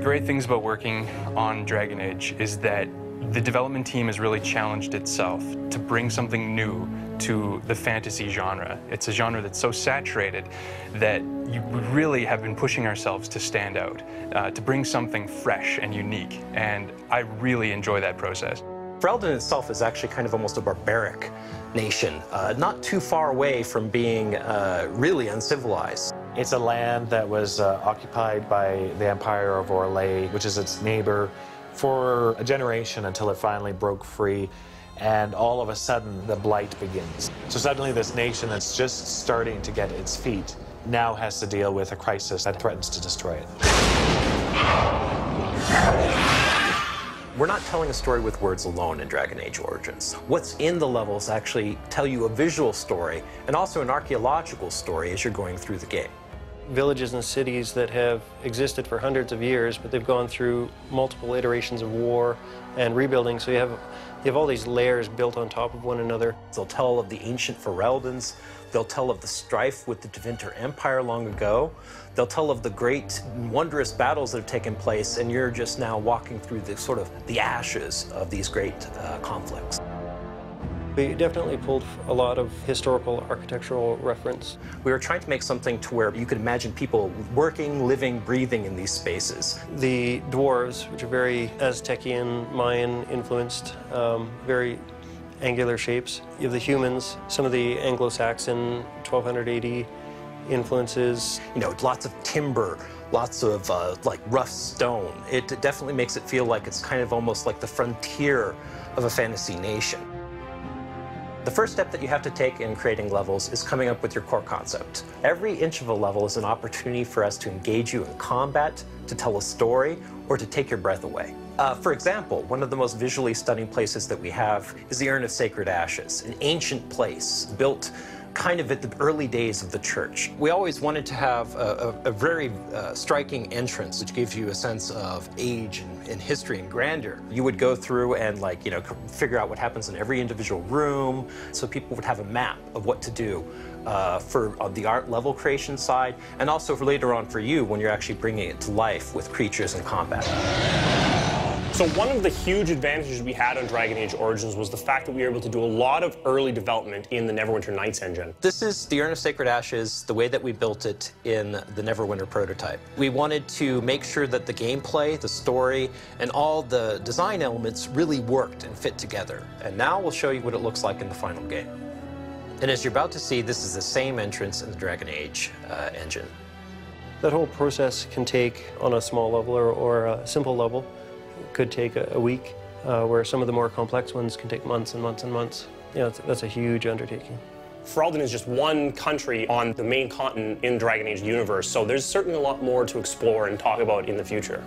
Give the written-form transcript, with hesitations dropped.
great things about working on Dragon Age is that the development team has really challenged itself to bring something new to the fantasy genre. It's a genre that's so saturated that we really have been pushing ourselves to stand out, to bring something fresh and unique, and I really enjoy that process. Ferelden itself is actually kind of almost a barbaric nation, not too far away from being really uncivilized. It's a land that was occupied by the Empire of Orlais, which is its neighbor, for a generation until it finally broke free, and all of a sudden the blight begins. So suddenly this nation that's just starting to get its feet now has to deal with a crisis that threatens to destroy it. We're not telling a story with words alone in Dragon Age Origins. What's in the levels actually tell you a visual story and also an archaeological story as you're going through the game. Villages and cities that have existed for hundreds of years, but they've gone through multiple iterations of war and rebuilding, so you have all these layers built on top of one another. They'll tell of the ancient Fereldans. They'll tell of the strife with the Tevinter Empire long ago. They'll tell of the great, wondrous battles that have taken place, and you're just now walking through the sort of the ashes of these great conflicts. We definitely pulled a lot of historical architectural reference. We were trying to make something to where you could imagine people working, living, breathing in these spaces. The dwarves, which are very Aztecian, Mayan influenced, very angular shapes. You have the humans, some of the Anglo-Saxon 1200 AD influences. You know, lots of timber, lots of like rough stone. It definitely makes it feel like it's kind of almost like the frontier of a fantasy nation. The first step that you have to take in creating levels is coming up with your core concept. Every inch of a level is an opportunity for us to engage you in combat, to tell a story, or to take your breath away. For example, one of the most visually stunning places that we have is the Urn of Sacred Ashes, an ancient place built kind of at the early days of the church. We always wanted to have a very striking entrance, which gives you a sense of age and history and grandeur. You would go through and figure out what happens in every individual room, so people would have a map of what to do for the art level creation side, and also for later on for you when you're actually bringing it to life with creatures and combat. So one of the huge advantages we had on Dragon Age Origins was the fact that we were able to do a lot of early development in the Neverwinter Nights engine. This is the Urn of Sacred Ashes, the way that we built it in the Neverwinter prototype. We wanted to make sure that the gameplay, the story, and all the design elements really worked and fit together. And now we'll show you what it looks like in the final game. And as you're about to see, this is the same entrance in the Dragon Age engine. That whole process can take, on a small level or a simple level, could take a week, where some of the more complex ones can take months and months and months. Yeah, that's a huge undertaking. Ferelden is just one country on the main continent in Dragon Age universe, so there's certainly a lot more to explore and talk about in the future.